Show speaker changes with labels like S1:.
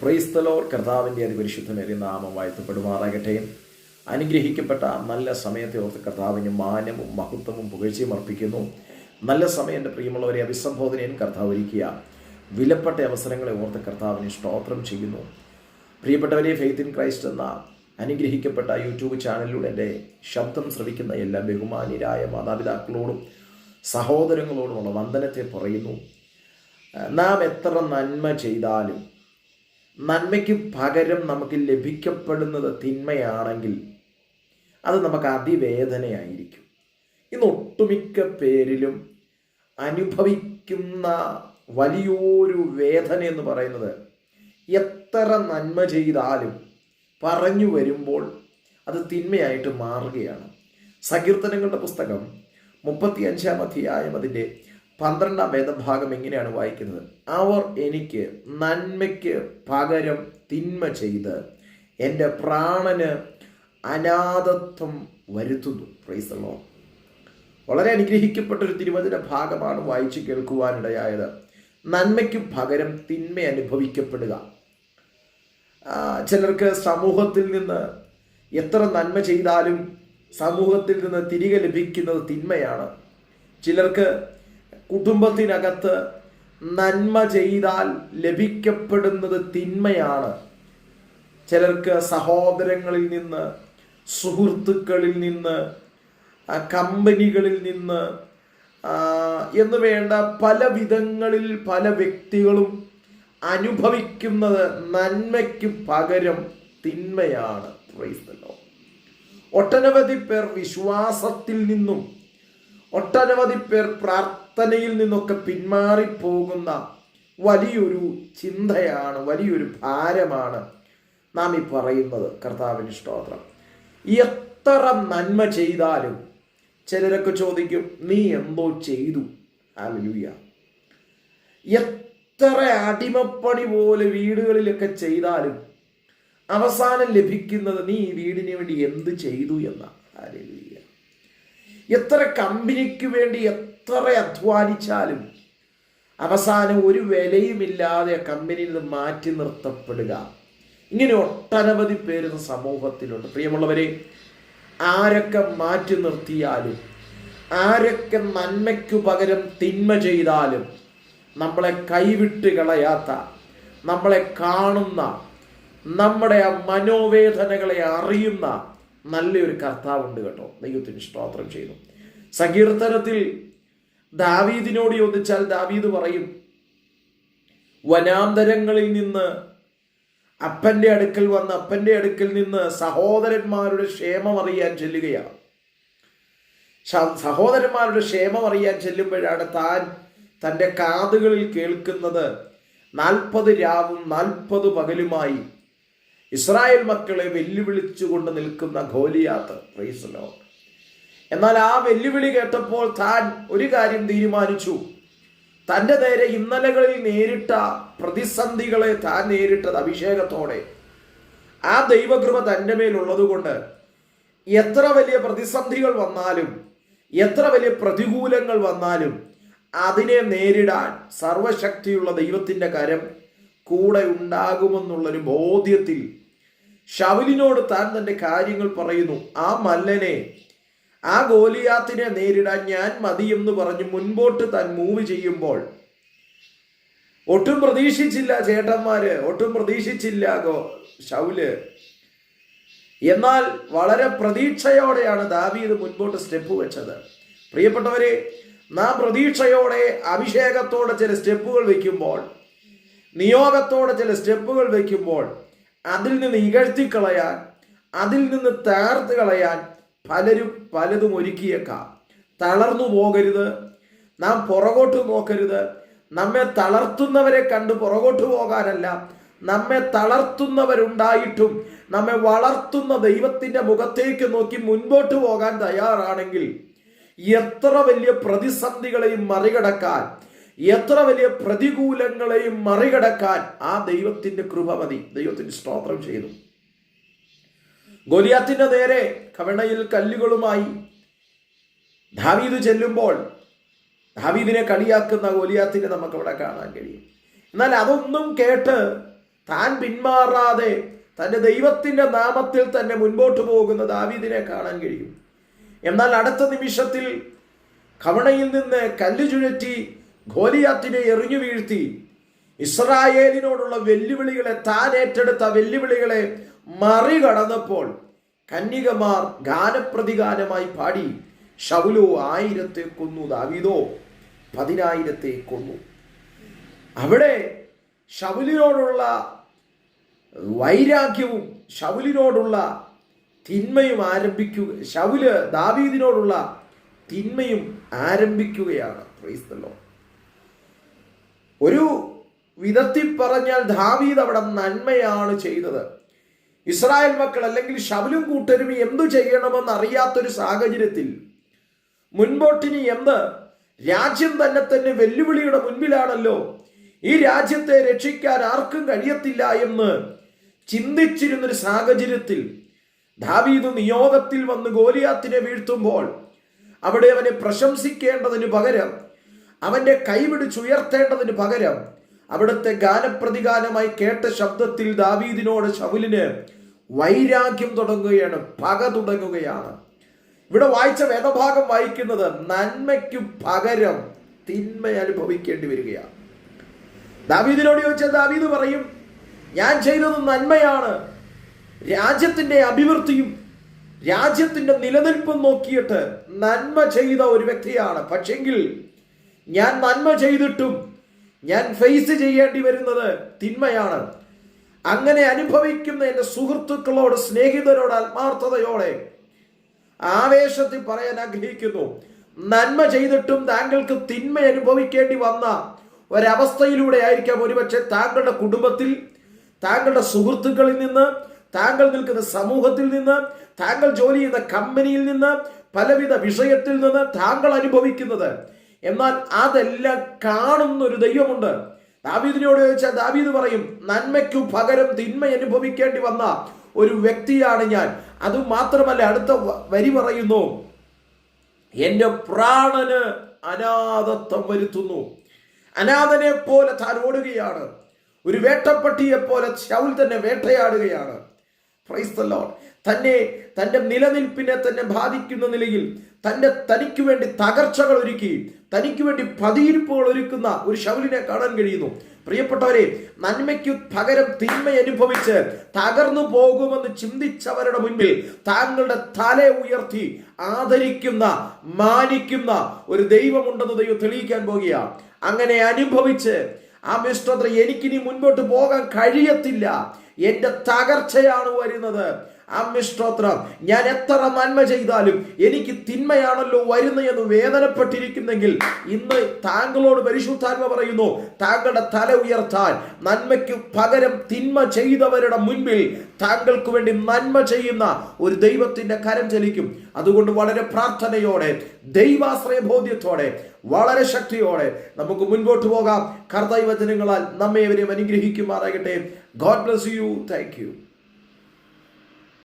S1: Praise the Lord. കർത്താവിൻ്റെ അതിപരിശുദ്ധമേറിയ നാമം വാഴ്ത്തപ്പെടുമാറാകട്ടെ. അനുഗ്രഹിക്കപ്പെട്ട നല്ല സമയത്തെ ഓർത്ത് കർത്താവിന് മാനവും മഹത്വവും പുകഴ്ചയും അർപ്പിക്കുന്നു. നല്ല സമയം എൻ്റെ പ്രിയമുള്ളവരെ അഭിസംബോധനയും കർത്താവ് ഒരുക്കിയ വിലപ്പെട്ട അവസരങ്ങളെ ഓർത്ത് കർത്താവിന് സ്തോത്രം ചെയ്യുന്നു. പ്രിയപ്പെട്ടവരെ, ഫെയ്ത്ത് ഇൻ ക്രൈസ്റ്റ് എന്ന അനുഗ്രഹിക്കപ്പെട്ട യൂട്യൂബ് ചാനലിലൂടെ എൻ്റെ ശബ്ദം ശ്രവിക്കുന്ന എല്ലാ ബഹുമാന്യരായ മാതാപിതാക്കളോടും സഹോദരങ്ങളോടുമുള്ള വന്ദനത്തെ പറയുന്നു. നാം എത്ര നന്മ ചെയ്താലും നന്മയ്ക്ക് പകരം നമുക്ക് ലഭിക്കപ്പെടുന്നത് തിന്മയാണെങ്കിൽ അത് നമുക്ക് അതിവേദനയായിരിക്കും. ഇന്ന് ഒട്ടുമിക്ക പേരിലും അനുഭവിക്കുന്ന വലിയൊരു വേദന എന്ന് പറയുന്നത് എത്ര നന്മ ചെയ്താലും പറഞ്ഞു വരുമ്പോൾ അത് തിന്മയായിട്ട് മാറുകയാണ്. സങ്കീർത്തനങ്ങളുടെ പുസ്തകം 35-ാം അധ്യായം അതിൻ്റെ 12-ാം വേദഭാഗം എങ്ങനെയാണ് വായിക്കുന്നത്? അവർ എനിക്ക് നന്മയ്ക്ക് പകരം തിന്മ ചെയ്ത് എൻ്റെ പ്രാണന് അനാഥത്വം വരുത്തുന്നു. Praise the Lord. വളരെ അനുഗ്രഹിക്കപ്പെട്ടൊരു തിരുവചന ഭാഗമാണ് വായിച്ച് കേൾക്കുവാനിടയായത്. നന്മയ്ക്ക് പകരം തിന്മ അനുഭവിക്കപ്പെടുക. ചിലർക്ക് സമൂഹത്തിൽ നിന്ന് എത്ര നന്മ ചെയ്താലും സമൂഹത്തിൽ നിന്ന് തിരികെ ലഭിക്കുന്നത് തിന്മയാണ്. ചിലർക്ക് കുടുംബത്തിനകത്ത് നന്മ ചെയ്താൽ ലഭിക്കപ്പെടുന്നത് തിന്മയാണ്. ചിലർക്ക് സഹോദരങ്ങളിൽ നിന്ന്, സുഹൃത്തുക്കളിൽ നിന്ന്, കമ്പനികളിൽ നിന്ന് എന്ന് വേണ്ട പല വിധങ്ങളിൽ പല വ്യക്തികളും അനുഭവിക്കുന്നത് നന്മയ്ക്ക് പകരം തിന്മയാണ്. Praise the Lord. ഒട്ടനവധി പേർ വിശ്വാസത്തിൽ നിന്നും ഒട്ടനവധി പേർ പ്രാർത്ഥനയിൽ നിന്നൊക്കെ പിന്മാറിപ്പോകുന്ന വലിയൊരു ചിന്തയാണ്, വലിയൊരു ഭാരമാണ് നാം ഈ പറയുന്നത്. കർത്താവിന് സ്തോത്രം. എത്ര നന്മ ചെയ്താലും ചിലരൊക്കെ ചോദിക്കും, നീ എന്തോ ചെയ്തു? ഹല്ലേലൂയ. എത്ര അടിമപ്പണി പോലെ വീടുകളിലൊക്കെ ചെയ്താലും അവസാനം ലഭിക്കുന്നത് നീ ഈ വീടിന് വേണ്ടി എന്ത് ചെയ്തു എന്നാണ്. ഹല്ലേലൂയ. എത്ര കമ്പനിക്ക് വേണ്ടി എത്ര അധ്വാനിച്ചാലും അവസാനം ഒരു വിലയുമില്ലാതെ കമ്പനിയിൽ നിന്ന് മാറ്റി നിർത്തപ്പെടുക. ഇങ്ങനെ ഒട്ടനവധി പേര് സമൂഹത്തിലുണ്ട്. പ്രിയമുള്ളവരെ, ആരൊക്കെ മാറ്റി നിർത്തിയാലും, ആരൊക്കെ നന്മയ്ക്കു പകരം തിന്മ ചെയ്താലും നമ്മളെ കൈവിട്ട് കളയാത്ത, നമ്മളെ കാണുന്ന, നമ്മുടെ ആ മനോവേദനകളെ അറിയുന്ന നല്ലൊരു കർത്താവുണ്ട് കേട്ടോ. ദൈവത്തിന് സ്തോത്രം ചെയ്യുന്നു. സങ്കീർത്തനത്തിൽ ദാവീദിനോട് ചോദിച്ചാൽ ദാവീദ് പറയും, വനാന്തരങ്ങളിൽ നിന്ന് അപ്പൻ്റെ അടുക്കൽ വന്ന് അപ്പൻ്റെ അടുക്കൽ നിന്ന് സഹോദരന്മാരുടെ ക്ഷേമം അറിയാൻ ചെല്ലുകയാണ്. സഹോദരന്മാരുടെ ക്ഷേമം അറിയാൻ ചെല്ലുമ്പോഴാണ് താൻ തൻ്റെ കാതുകളിൽ കേൾക്കുന്നത് 40 രാവും 40 പകലുമായി ഇസ്രായേൽ മക്കളെ വെല്ലുവിളിച്ചുകൊണ്ട് നിൽക്കുന്ന ഗോലിയാത്ത്. Praise the Lord. എന്നാൽ ആ വെല്ലുവിളി കേട്ടപ്പോൾ താൻ ഒരു കാര്യം തീരുമാനിച്ചു. തൻ്റെ നേരെ ഇന്നലകളിൽ നേരിട്ട പ്രതിസന്ധികളെ താൻ നേരിട്ടത് അഭിഷേകത്തോടെ. ആ ദൈവകൃപ തൻ്റെ മേലുള്ളത് കൊണ്ട് എത്ര വലിയ പ്രതിസന്ധികൾ വന്നാലും, എത്ര വലിയ പ്രതികൂലങ്ങൾ വന്നാലും അതിനെ നേരിടാൻ സർവശക്തിയുള്ള ദൈവത്തിൻ്റെ കരം കൂടെ ഉണ്ടാകുമെന്നുള്ളൊരു ബോധ്യത്തിൽ ശൗലിനോട് താൻ തൻ്റെ കാര്യങ്ങൾ പറയുന്നു. ആ മല്ലനെ, ആ ഗോലിയാത്തിനെ നേരിടാൻ ഞാൻ മതിയെന്ന് പറഞ്ഞ് മുൻപോട്ട് താൻ മൂവ് ചെയ്യുമ്പോൾ ഒട്ടും പ്രതീക്ഷിച്ചില്ല ചേട്ടന്മാര്, ഒട്ടും പ്രതീക്ഷിച്ചില്ല ശൗല്. എന്നാൽ വളരെ പ്രതീക്ഷയോടെയാണ് ദാവീദ് മുൻപോട്ട് സ്റ്റെപ്പ് വെച്ചത്. പ്രിയപ്പെട്ടവരെ, നാം പ്രതീക്ഷയോടെ അഭിഷേകത്തോടെ ചില സ്റ്റെപ്പുകൾ വയ്ക്കുമ്പോൾ, നിയോഗത്തോടെ ചില സ്റ്റെപ്പുകൾ വയ്ക്കുമ്പോൾ അതിൽ നിന്ന് ഇകഴ്ത്തിക്കളയാൻ, അതിൽ നിന്ന് തകർത്ത് കളയാൻ പലരും പലതും ഒരുക്കിയേക്കാം. തളർന്നു പോകരുത്, നാം പുറകോട്ട് നോക്കരുത്. നമ്മെ തളർത്തുന്നവരെ കണ്ട് പുറകോട്ട് പോകാനല്ല, നമ്മെ തളർത്തുന്നവരുണ്ടായിട്ടും നമ്മെ വളർത്തുന്ന ദൈവത്തിൻ്റെ മുഖത്തേക്ക് നോക്കി മുൻപോട്ട് പോകാൻ തയ്യാറാണെങ്കിൽ എത്ര വലിയ പ്രതിസന്ധികളെയും മറികടക്കാൻ, എത്ര വലിയ പ്രതികൂലങ്ങളെയും മറികടക്കാൻ ആ ദൈവത്തിൻ്റെ കൃപ മതി. ദൈവത്തിന് സ്തോത്രം ചെയ്തു. ഗോലിയാത്തിന്റെ നേരെ കവണയിൽ കല്ലുകളുമായി ദാവീദ് ചെല്ലുമ്പോൾ ദാവീദിനെ കളിയാക്കുന്ന ഗോലിയാത്തിനെ നമുക്ക് അവിടെ കാണാൻ കഴിയും. എന്നാൽ അതൊന്നും കേട്ട് താൻ പിന്മാറാതെ തൻ്റെ ദൈവത്തിൻ്റെ നാമത്തിൽ തന്നെ മുൻപോട്ട് പോകുന്ന ദാവീദിനെ കാണാൻ കഴിയും. എന്നാൽ അടുത്ത നിമിഷത്തിൽ കവണയിൽ നിന്ന് കല്ല് ചുഴറ്റി ഗോലിയാത്തിനെ എറിഞ്ഞു വീഴ്ത്തി ഇസ്രായേലിനോടുള്ള വെല്ലുവിളികളെ, താൻ ഏറ്റെടുത്ത വെല്ലുവിളികളെ മറികടന്നപ്പോൾ കന്യകമാർ ഗാനപ്രതിഗാനമായി പാടി, ശൗലോ 1000 കൊന്നു, ദാവീദോ 10,000 കൊന്നു. അവിടെ ശൗലിനോടുള്ള വൈരാഗ്യവും ശൗലിനോടുള്ള തിന്മയും ശൗല് ദാവീദിനോടുള്ള തിന്മയും ആരംഭിക്കുകയാണ്. Praise the Lord. ഒരു വിധത്തിൽ പറഞ്ഞാൽ ദാവീദ് അവിടെ നന്മയാണ് ചെയ്തത്. ഇസ്രായേൽ മക്കൾ അല്ലെങ്കിൽ ശൗലും കൂട്ടരും എന്തു ചെയ്യണമെന്ന് അറിയാത്തൊരു സാഹചര്യത്തിൽ മുൻപോട്ടിനി എന്ത്, രാജ്യം തന്നെ വെല്ലുവിളിയുടെ മുൻപിലാണല്ലോ, ഈ രാജ്യത്തെ രക്ഷിക്കാൻ ആർക്കും കഴിയത്തില്ല എന്ന് ചിന്തിച്ചിരുന്നൊരു സാഹചര്യത്തിൽ ദാവീദ് നിയോഗത്തിൽ വന്ന് ഗോലിയാത്തിനെ വീഴ്ത്തുമ്പോൾ അവിടെ അവനെ പ്രശംസിക്കേണ്ടതിന് പകരം, അവന്റെ കൈപിടിച്ചുയർത്തേണ്ടതിന് പകരം അവിടുത്തെ ഗാനപ്രതിഗാനമായി കേട്ട ശബ്ദത്തിൽ ദാവീദിനോട് ശൗലിന് വൈരാഗ്യം തുടങ്ങുകയാണ്, പക തുടങ്ങുകയാണ്. ഇവിടെ വായിച്ച വേദഭാഗം വായിക്കുന്നത് നന്മയ്ക്കു പകരം തിന്മ അനുഭവിക്കേണ്ടി വരികയാണ്. ദാവീദിനോട് ചോദിച്ചാൽ ദാവീദ് പറയും, ഞാൻ ചെയ്തത് നന്മയാണ്, രാജ്യത്തിന്റെ അഭിവൃദ്ധിയും രാജ്യത്തിന്റെ നിലനിൽപ്പും നോക്കിയിട്ട് നന്മ ചെയ്ത ഒരു വ്യക്തിയാണ്. പക്ഷെങ്കിൽ ഞാൻ നന്മ ചെയ്തിട്ടും ഞാൻ ഫേസ് ചെയ്യേണ്ടി വരുന്നത് തിന്മയാണ്. അങ്ങനെ അനുഭവിക്കുന്ന എൻ്റെ സുഹൃത്തുക്കളോട്, സ്നേഹിതരോട് ആത്മാർത്ഥതയോടെ ആവേശത്തിൽ പറയാൻ ആഗ്രഹിക്കുന്നു, നന്മ ചെയ്തിട്ടും താങ്കൾക്ക് തിന്മ അനുഭവിക്കേണ്ടി വന്ന ഒരവസ്ഥയിലൂടെ ആയിരിക്കാം ഒരുപക്ഷെ താങ്കളുടെ കുടുംബത്തിൽ, താങ്കളുടെ സുഹൃത്തുക്കളിൽ നിന്ന്, താങ്കൾ നിൽക്കുന്ന സമൂഹത്തിൽ നിന്ന്, താങ്കൾ ജോലി ചെയ്യുന്ന കമ്പനിയിൽ നിന്ന്, പലവിധ വിഷയത്തിൽ നിന്ന് താങ്കൾ അനുഭവിക്കുന്നത്. എന്നാൽ അതെല്ലാം കാണുന്ന ഒരു ദൈവമുണ്ട്. ദാവീദിനോട് ചോദിച്ചാൽ ദാവീദ് പറയും, നന്മയ്ക്കു പകരം തിന്മ അനുഭവിക്കേണ്ടി വന്ന ഒരു വ്യക്തിയാണ് ഞാൻ. അതുമാത്രമല്ല, അടുത്ത വരി പറയുന്നു, എൻ്റെ പ്രാണന് അനാഥത്വം വരുത്തുന്നു. അനാഥനെ പോലെ താൻ ഓടുകയാണ്, ഒരു വേട്ടപ്പട്ടിയെ പോലെ ശൗൽ തന്നെ വേട്ടയാടുകയാണ്. Praise the Lord. തന്റെ നിലനിൽപ്പിനെ തന്നെ ബാധിക്കുന്ന നിലയിൽ തനിക്ക് വേണ്ടി തകർച്ചകൾ ഒരുക്കി, തനിക്ക് വേണ്ടി പതിയിരിപ്പുകൾ ഒരുക്കുന്ന ഒരു ശൗലിനെ കാണാൻ കഴിയുന്നു. പ്രിയപ്പെട്ടവരെ, നന്മയ്ക്ക് പകരം തിന്മ അനുഭവിച്ച് തകർന്നു പോകുമെന്ന് ചിന്തിച്ചവരുടെ മുൻപിൽ താങ്കളുടെ തല ഉയർത്തി ആദരിക്കുന്ന, മാനിക്കുന്ന ഒരു ദൈവമുണ്ടെന്ന് ദൈവം തെളിയിക്കാൻ പോകുകയാണ്. അങ്ങനെ അനുഭവിച്ച് എനിക്കിനി മുൻപോട്ട് പോകാൻ കഴിയത്തില്ല, എന്റെ തകർച്ചയാണ് വരുന്നത്, സ്തോത്രം, ഞാൻ എത്ര നന്മ ചെയ്താലും എനിക്ക് തിന്മയാണല്ലോ വരുന്നത് എന്ന് വേദനപ്പെട്ടിരിക്കുന്നെങ്കിൽ ഇന്ന് താങ്കളോട് പരിശുദ്ധാത്മ പറയുന്നു, താങ്കളുടെ തല ഉയർത്താൻ, നന്മയ്ക്ക് പകരം തിന്മ ചെയ്തവരുടെ മുൻപിൽ താങ്കൾക്ക് വേണ്ടി നന്മ ചെയ്യുന്ന ഒരു ദൈവത്തിന്റെ കരം ചലിക്കും. അതുകൊണ്ട് വളരെ പ്രാർത്ഥനയോടെ, ദൈവാശ്രയ ബോധ്യത്തോടെ, വളരെ ശക്തിയോടെ നമുക്ക് മുൻപോട്ട് പോകാം. കർത്തവ്യവചനങ്ങളാൽ നമ്മെ ഇവരെയും അനുഗ്രഹിക്കുമാറാകട്ടെ. God bless you. Thank you.